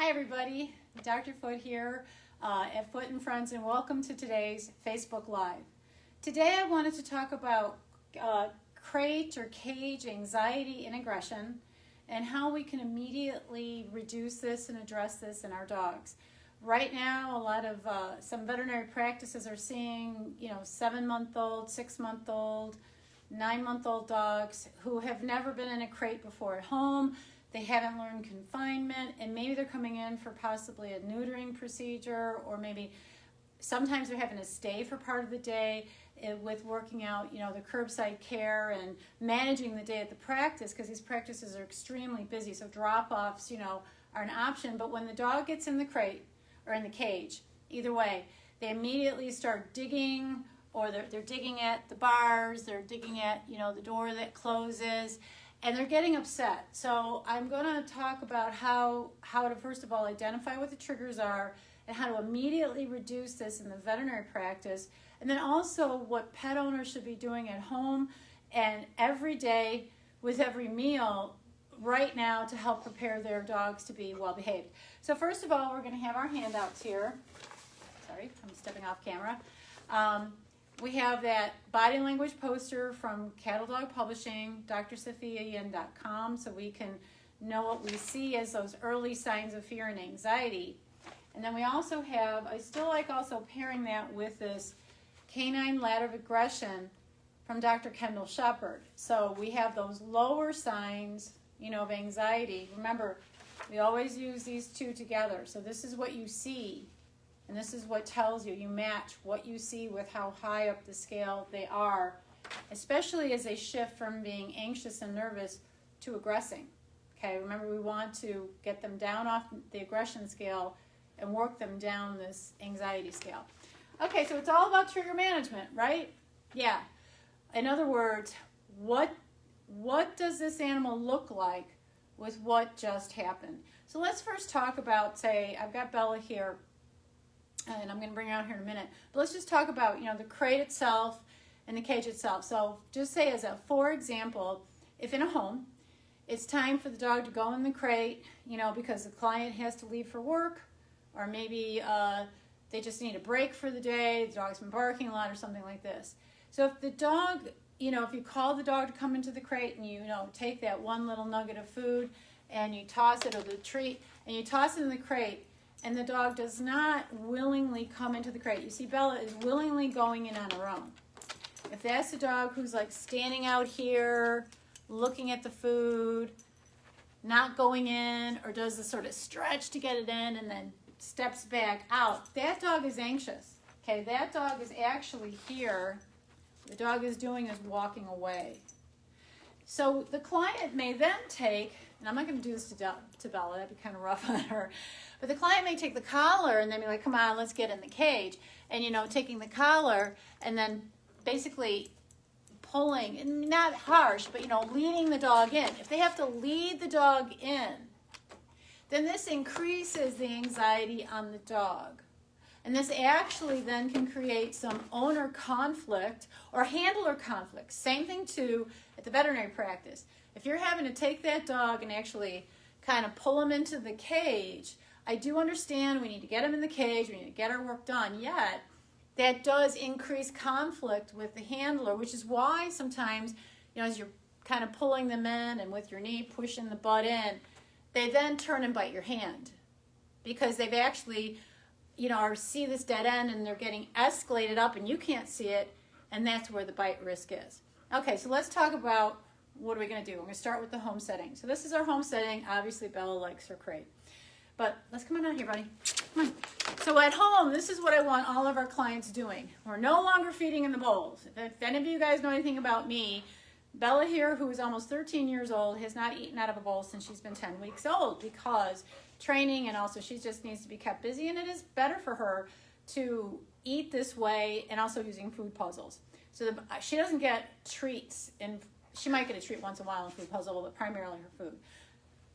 Hi everybody, Dr. Foote here at Foote and Friends, and welcome to today's Facebook Live. Today I wanted to talk about crate or cage anxiety and aggression and how we can immediately reduce this and address this in our dogs. Right now, a lot of some veterinary practices are seeing 7-month-old, 6-month-old, 9-month-old dogs who have never been in a crate before at home. They haven't learned confinement, and maybe they're coming in for possibly a neutering procedure, or maybe sometimes they're having to stay for part of the day with working out, the curbside care and managing the day at the practice, because these practices are extremely busy. So drop-offs, are an option. But when the dog gets in the crate or in the cage, either way, they immediately start digging, or they're digging at the bars, they're digging at, the door that closes, and they're getting upset. So I'm going to talk about how to, first of all, identify what the triggers are and how to immediately reduce this in the veterinary practice, and then also what pet owners should be doing at home and every day with every meal right now to help prepare their dogs to be well behaved. So first of all, we're going to have our handouts here. Sorry, I'm stepping off camera. We have that body language poster from Cattle Dog Publishing, DrSophiaYin.com, so we can know what we see as those early signs of fear and anxiety. And then we also have, I still like also pairing that with this Canine Ladder of Aggression from Dr. Kendall Shepard. So we have those lower signs, of anxiety. Remember, we always use these two together. So this is what you see. And this is what tells you, you match what you see with how high up the scale they are, especially as they shift from being anxious and nervous to aggressing. Okay, remember, we want to get them down off the aggression scale and work them down this anxiety scale. Okay, so it's all about trigger management, right? Yeah. In other words, what does this animal look like with what just happened? So let's first talk about, say, I've got Bella here, and I'm going to bring her out here in a minute. But let's just talk about, the crate itself and the cage itself. So just say as a for example, if in a home, it's time for the dog to go in the crate, because the client has to leave for work, or maybe they just need a break for the day, the dog's been barking a lot or something like this. So if the dog, if you call the dog to come into the crate and you take that one little nugget of food and you toss it, or the treat, and you toss it in the crate, and the dog does not willingly come into the crate. You see, Bella is willingly going in on her own. If that's a dog who's like standing out here, looking at the food, not going in, or does the sort of stretch to get it in and then steps back out, that dog is anxious. Okay, that dog is actually here. The dog is doing is walking away. So the client may then take, and I'm not going to do this to Bella, that'd be kind of rough on her, but the client may take the collar and then be like, come on, let's get in the cage. And, taking the collar and then basically pulling, and not harsh, but, leading the dog in. If they have to lead the dog in, then this increases the anxiety on the dog. And this actually then can create some owner conflict or handler conflict. Same thing too at the veterinary practice. If you're having to take that dog and actually kind of pull him into the cage, I do understand we need to get him in the cage, we need to get our work done, yet that does increase conflict with the handler, which is why sometimes, as you're kind of pulling them in and with your knee pushing the butt in, they then turn and bite your hand because they've actually, or see this dead end and they're getting escalated up and you can't see it, and that's where the bite risk is. Okay, so let's talk about what are we going to do. We're going to start with the home setting. So this is our home setting. Obviously, Bella likes her crate. But let's come on out here, buddy. Come on. So at home, this is what I want all of our clients doing. We're no longer feeding in the bowls. If any of you guys know anything about me, Bella here, who is almost 13 years old, has not eaten out of a bowl since she's been 10 weeks old because training, and also she just needs to be kept busy, and it is better for her to eat this way and also using food puzzles. So she doesn't get treats, and she might get a treat once in a while in food puzzle, but primarily her food.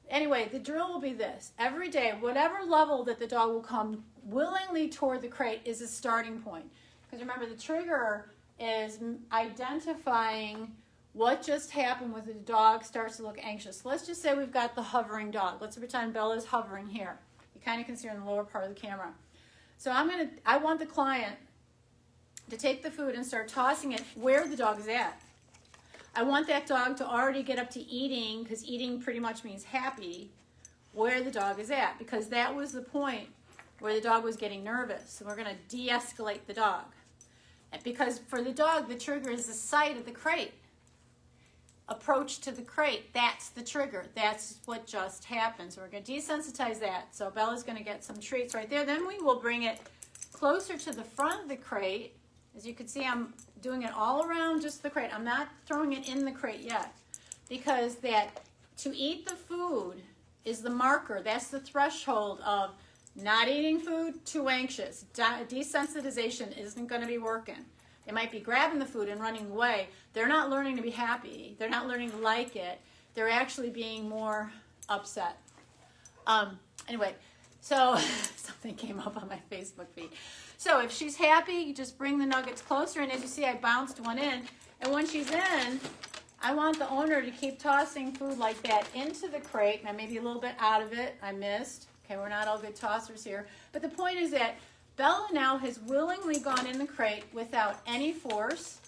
Anyway, the drill will be this. Every day, whatever level that the dog will come willingly toward the crate is a starting point. Because remember, the trigger is identifying what just happened when the dog starts to look anxious. Let's just say we've got the hovering dog. Let's pretend Bella's hovering here. You kind of can see her in the lower part of the camera. So I want the client to take the food and start tossing it where the dog is at. I want that dog to already get up to eating, because eating pretty much means happy, where the dog is at, because that was the point where the dog was getting nervous. So we're going to de-escalate the dog. Because for the dog, the trigger is the sight of the crate. Approach to the crate, that's the trigger. That's what just happened. So we're going to desensitize that. So Bella's going to get some treats right there. Then we will bring it closer to the front of the crate. As you can see, I'm doing it all around just the crate. I'm not throwing it in the crate yet, because that to eat the food is the marker. That's the threshold of not eating food, too anxious. Desensitization isn't going to be working. They might be grabbing the food and running away. They're not learning to be happy. They're not learning to like it. They're actually being more upset. Anyway, so something came up on my Facebook feed. So if she's happy, you just bring the nuggets closer. And as you see, I bounced one in. And when she's in, I want the owner to keep tossing food like that into the crate. Now maybe a little bit out of it. I missed. Okay, we're not all good tossers here. But the point is that Bella now has willingly gone in the crate without any force.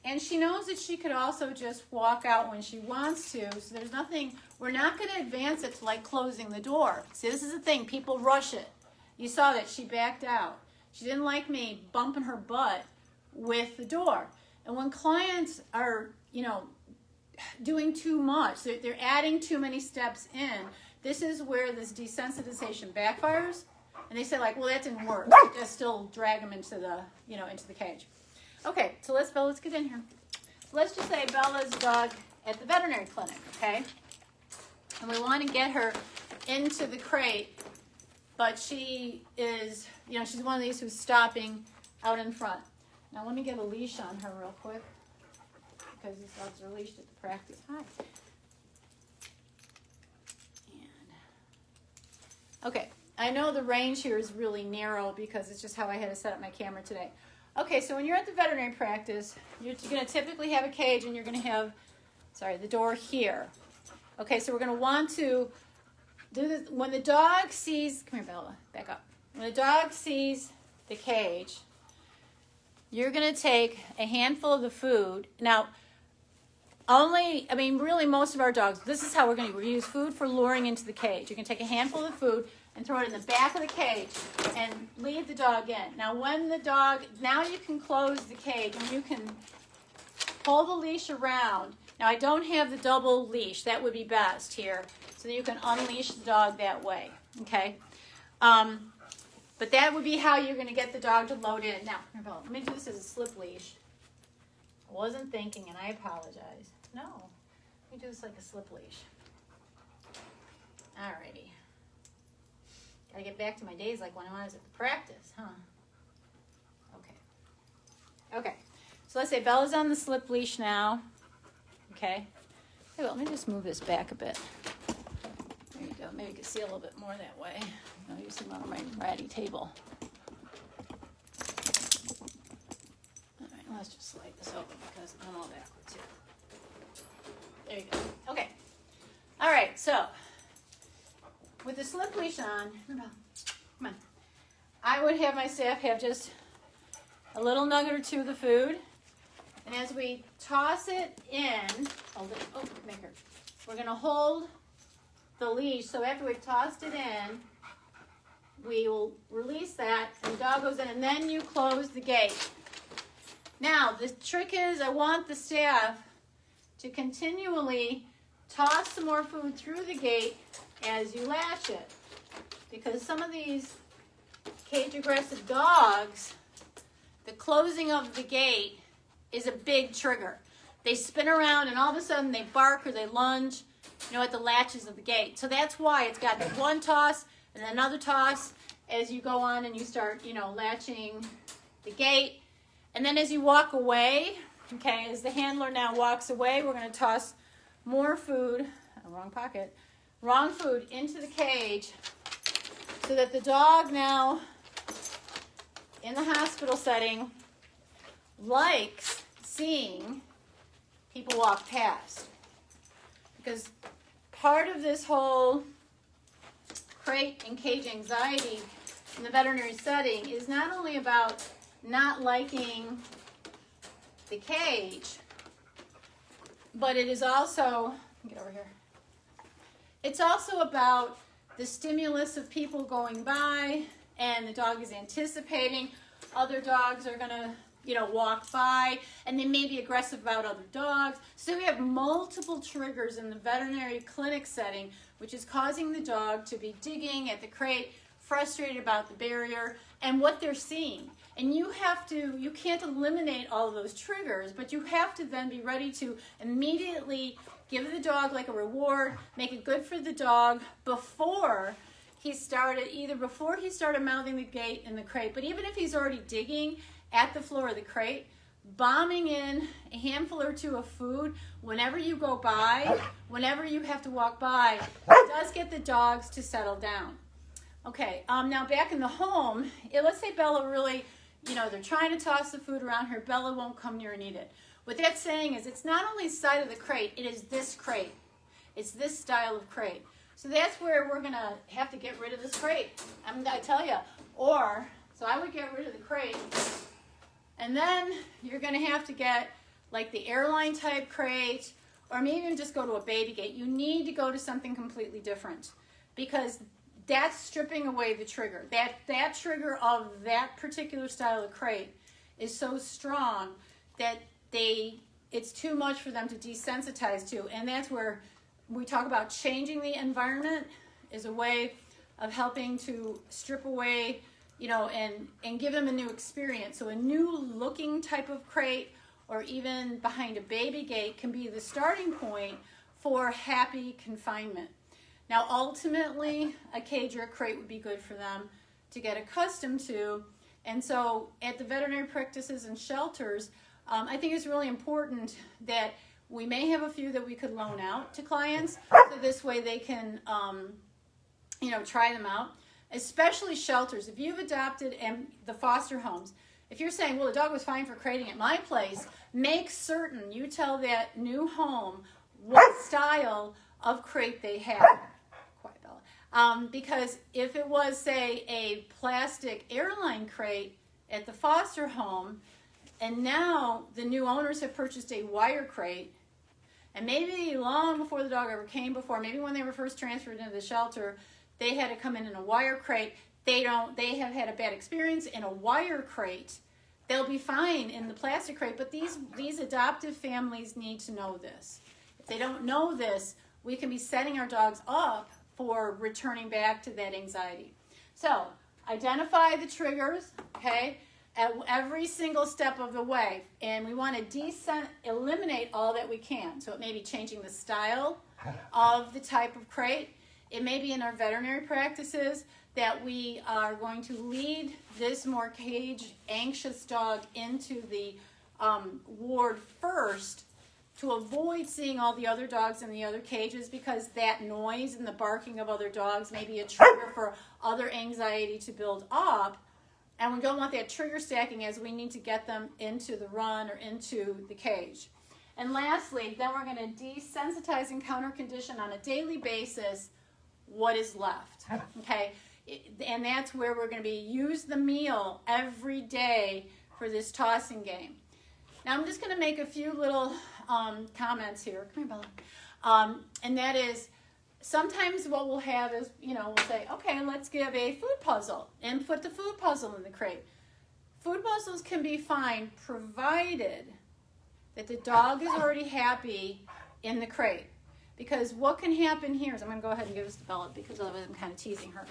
And she knows that she could also just walk out when she wants to. So there's nothing, we're not going to advance it to like closing the door. See, this is the thing, people rush it. You saw that she backed out. She didn't like me bumping her butt with the door. And when clients are, doing too much, they're adding too many steps in, this is where this desensitization backfires. And they say like, well, that didn't work. Just still drag them into the, into the cage. Okay, so let's get in here. So let's just say Bella's dog at the veterinary clinic, okay? And we want to get her into the crate, but she is, she's one of these who's stopping out in front. Now let me get a leash on her real quick, because these dogs are leashed at the practice. Hi. Okay, I know the range here is really narrow because it's just how I had to set up my camera today. Okay, so when you're at the veterinary practice, you're going to typically have a cage and you're going to have, the door here. Okay, so we're going to want to do this. When the dog sees, come here Bella, back up. When the dog sees the cage, you're going to take a handful of the food. Now, really most of our dogs, this is how we're going to use food for luring into the cage. You're going to take a handful of the food and throw it in the back of the cage and lead the dog in. Now now you can close the cage and you can pull the leash around. Now I don't have the double leash, that would be best here, so that you can unleash the dog that way, okay? But that would be how you're going to get the dog to load in. Now, let me do this as a slip leash. I wasn't thinking and I apologize. No, let me do this like a slip leash. Alrighty. Gotta get back to my days like when I was at the practice, huh? Okay, so let's say Bella's on the slip leash now. Okay. Hey, well, let me just move this back a bit. There you go. Maybe you can see a little bit more that way. I'll use some on my ratty table. Alright, let's just slide this open because I'm all backwards here. There you go. Okay. Alright, so with the slip leash on, come on, I would have my staff have just a little nugget or two of the food. And as we toss it in, we're going to hold the leash. So after we've tossed it in, we will release that, and the dog goes in, and then you close the gate. Now, the trick is I want the staff to continually toss some more food through the gate as you latch it, because some of these cage aggressive dogs, the closing of the gate is a big trigger. They spin around and all of a sudden they bark or they lunge, at the latches of the gate. So that's why it's got one toss and then another toss as you go on and you start, latching the gate. And then as you walk away, okay, as the handler now walks away, we're going to toss more food, wrong food into the cage, so that the dog now in the hospital setting likes seeing people walk past. Because part of this whole crate and cage anxiety in the veterinary setting is not only about not liking the cage, but it is also, get over here, it's also about the stimulus of people going by, and the dog is anticipating other dogs are going to, walk by, and they may be aggressive about other dogs. So we have multiple triggers in the veterinary clinic setting, which is causing the dog to be digging at the crate, frustrated about the barrier and what they're seeing. And you can't eliminate all of those triggers, but you have to then be ready to immediately give the dog like a reward, make it good for the dog before he started mouthing the gate in the crate. But even if he's already digging at the floor of the crate, bombing in a handful or two of food whenever you go by, whenever you have to walk by, it does get the dogs to settle down. Okay, now back in the home, let's say Bella really, they're trying to toss the food around her. Bella won't come near and eat it. What that's saying is it's not only the side of the crate, it is this crate. It's this style of crate. So that's where we're going to have to get rid of this crate. I tell you. So I would get rid of the crate. And then you're going to have to get like the airline type crate, or maybe even just go to a baby gate. You need to go to something completely different, because that's stripping away the trigger. That trigger of that particular style of crate is so strong that it's too much for them to desensitize to. And that's where we talk about changing the environment is a way of helping to strip away, and give them a new experience. So a new looking type of crate, or even behind a baby gate, can be the starting point for happy confinement. Now, ultimately, a cage or a crate would be good for them to get accustomed to. And so at the veterinary practices and shelters, I think it's really important that we may have a few that we could loan out to clients, so this way they can, try them out. Especially shelters. If you've adopted and the foster homes, if you're saying, well, the dog was fine for crating at my place, make certain you tell that new home what style of crate they have. Quiet, Bella. Because if it was, say, a plastic airline crate at the foster home, and now the new owners have purchased a wire crate, and maybe long before the dog ever came before, maybe when they were first transferred into the shelter, they had to come in a wire crate. They have had a bad experience in a wire crate. They'll be fine in the plastic crate, but these adoptive families need to know this. If they don't know this, we can be setting our dogs up for returning back to that anxiety. So identify the triggers, okay, at every single step of the way, and we want to eliminate all that we can. So it may be changing the style of the type of crate. It may be in our veterinary practices that we are going to lead this more cage anxious dog into the ward first, to avoid seeing all the other dogs in the other cages, because that noise and the barking of other dogs may be a trigger for other anxiety to build up. And we don't want that trigger stacking, as we need to get them into the run or into the cage. And lastly, then we're going to desensitize and counter condition on a daily basis what is left, okay? And that's where we're going to use the meal every day for this tossing game. Now I'm just going to make a few little comments here. Come here, Bella. And that is, sometimes what we'll have is, we'll say, okay, let's give a food puzzle and put the food puzzle in the crate. Food puzzles can be fine provided that the dog is already happy in the crate. Because what can happen here is, I'm going to go ahead and give this to Bella because otherwise I'm kind of teasing her.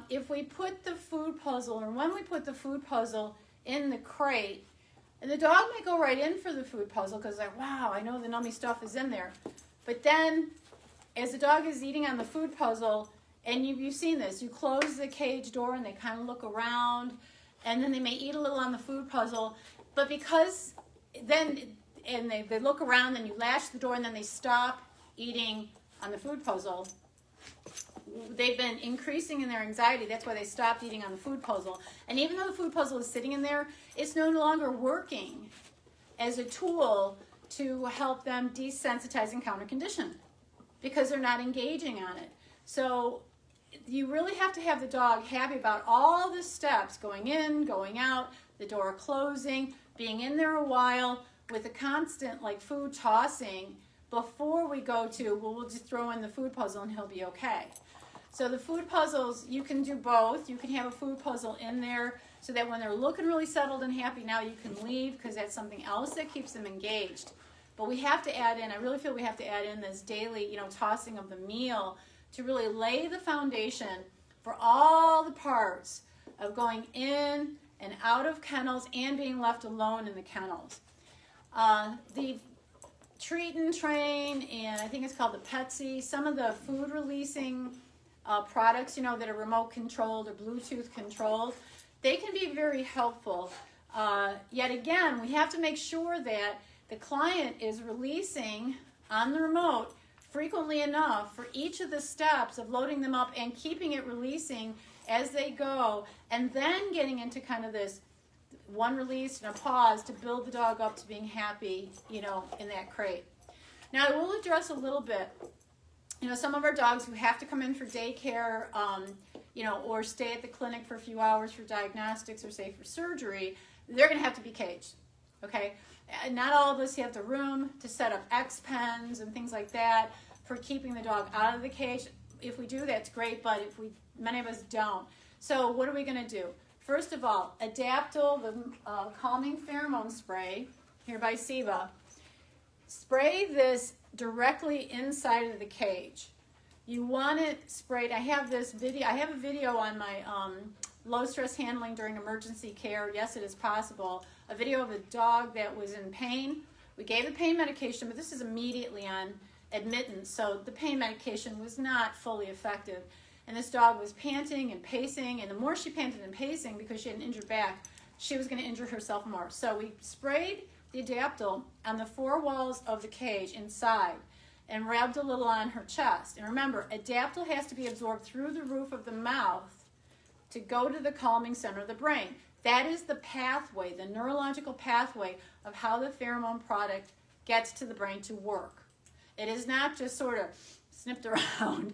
If we put the food puzzle, or when we put the food puzzle in the crate, and the dog may go right in for the food puzzle because like, wow, I know the nummy stuff is in there. But then, as the dog is eating on the food puzzle, and you've seen this, you close the cage door and they kind of look around, and then they may eat a little on the food puzzle, but because then, and they look around, and you latch the door, and then they stop eating on the food puzzle. They've been increasing in their anxiety. That's why they stopped eating on the food puzzle. And even though the food puzzle is sitting in there, it's no longer working as a tool to help them desensitize and counter condition, because they're not engaging on it. So you really have to have the dog happy about all the steps, going in, going out, the door closing, being in there a while with a constant like food tossing before we go to, well, we'll just throw in the food puzzle and he'll be okay. So the food puzzles, you can do both. You can have a food puzzle in there so that when they're looking really settled and happy now, you can leave because that's something else that keeps them engaged. But we have to add in, I really feel we have to add in this daily, tossing of the meal to really lay the foundation for all the parts of going in and out of kennels and being left alone in the kennels. The treat and train, and I think it's called the Petsy, some of the food releasing products, that are remote controlled or Bluetooth controlled, they can be very helpful. Yet again, we have to make sure that the client is releasing on the remote frequently enough for each of the steps of loading them up and keeping it releasing as they go, and then getting into kind of this one release and a pause to build the dog up to being happy, in that crate. Now I will address a little bit, some of our dogs who have to come in for daycare, or stay at the clinic for a few hours for diagnostics or say for surgery, they're going to have to be caged, okay? Not all of us have the room to set up X pens and things like that for keeping the dog out of the cage. If we do, that's great, but many of us don't. So what are we going to do? First of all, Adaptil, the calming pheromone spray, here by Siva. Spray this directly inside of the cage. You want it sprayed. I have a video on my low stress handling during emergency care. Yes, it is possible. A video of a dog that was in pain. We gave the pain medication, but this is immediately on admittance, so the pain medication was not fully effective. And this dog was panting and pacing, and the more she panted and pacing, because she had an injured back, she was going to injure herself more. So we sprayed the Adaptil on the 4 walls of the cage inside and rubbed a little on her chest. And remember, Adaptil has to be absorbed through the roof of the mouth to go to the calming center of the brain. That is the pathway, the neurological pathway of how the pheromone product gets to the brain to work. It is not just sort of snipped around.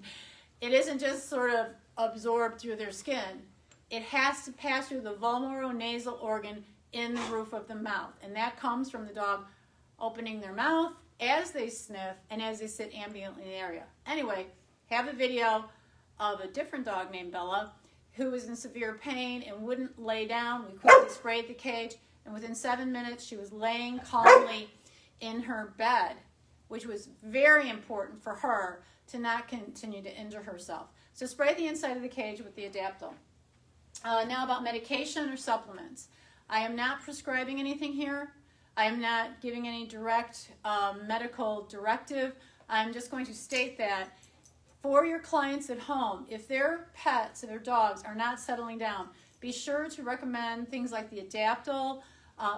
It isn't just sort of absorbed through their skin. It has to pass through the vulvaronasal organ in the roof of the mouth. And that comes from the dog opening their mouth as they sniff and as they sit ambiently in the area. Anyway, have a video of a different dog named Bella who was in severe pain and wouldn't lay down. We quickly sprayed the cage, and within 7 minutes she was laying calmly in her bed, which was very important for her to not continue to injure herself. So spray the inside of the cage with the Adaptil. Now about medication or supplements. I am not prescribing anything here. I am not giving any direct medical directive. I'm just going to state that for your clients at home, if their pets or their dogs are not settling down, be sure to recommend things like the Adaptil,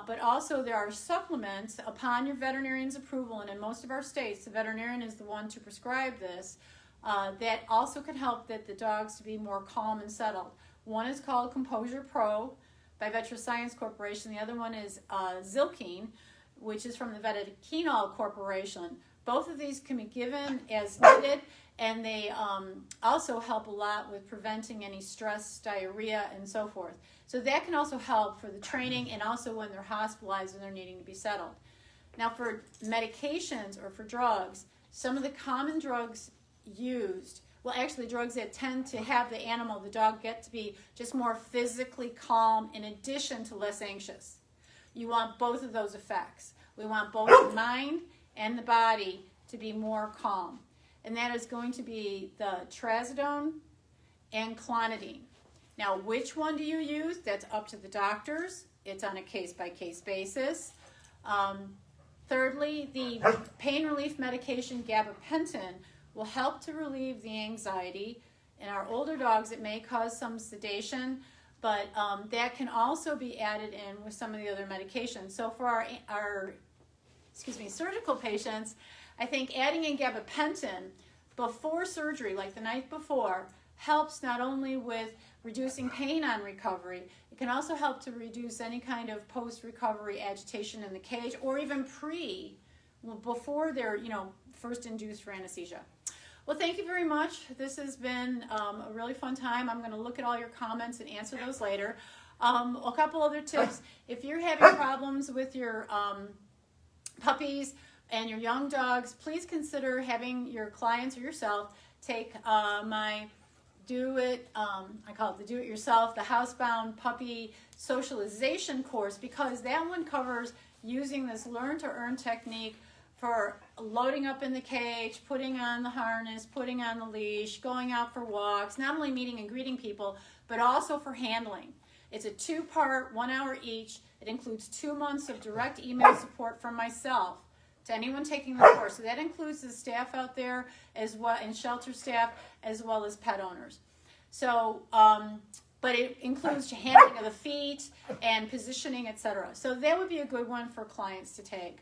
but also there are supplements upon your veterinarian's approval, and in most of our states, the veterinarian is the one to prescribe this, that also can help the dogs to be more calm and settled. One is called Composure Pro by VetraScience Corporation. The other one is Zilkine, which is from the Canine Corporation. Both of these can be given as needed, and they also help a lot with preventing any stress, diarrhea, and so forth. So that can also help for the training and also when they're hospitalized and they're needing to be settled. Now for medications or for drugs, some of the common drugs used, well actually drugs that tend to have the animal, the dog, get to be just more physically calm in addition to less anxious. You want both of those effects. We want both the mind and the body to be more calm. And that is going to be the trazodone and clonidine. Now, which one do you use? That's up to the doctors. It's on a case-by-case basis. Thirdly, the pain relief medication gabapentin will help to relieve the anxiety. In our older dogs, it may cause some sedation, but that can also be added in with some of the other medications. So for our surgical patients, I think adding in gabapentin before surgery, like the night before, helps not only with reducing pain on recovery, it can also help to reduce any kind of post-recovery agitation in the cage or even before they're, first induced for anesthesia. Well, thank you very much. This has been a really fun time. I'm going to look at all your comments and answer those later. A couple other tips. If you're having problems with your puppies and your young dogs, please consider having your clients or yourself take my I call it the do-it-yourself, the housebound puppy socialization course, because that one covers using this learn to earn technique for loading up in the cage, putting on the harness, putting on the leash, going out for walks, not only meeting and greeting people, but also for handling. It's a 2-part, 1 hour each. It includes 2 months of direct email support from myself to anyone taking the course. So that includes the staff out there as well, and shelter staff, as well as pet owners. So, but it includes handling of the feet and positioning, etc. So that would be a good one for clients to take.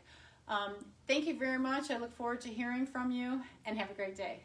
Thank you very much. I look forward to hearing from you, and have a great day.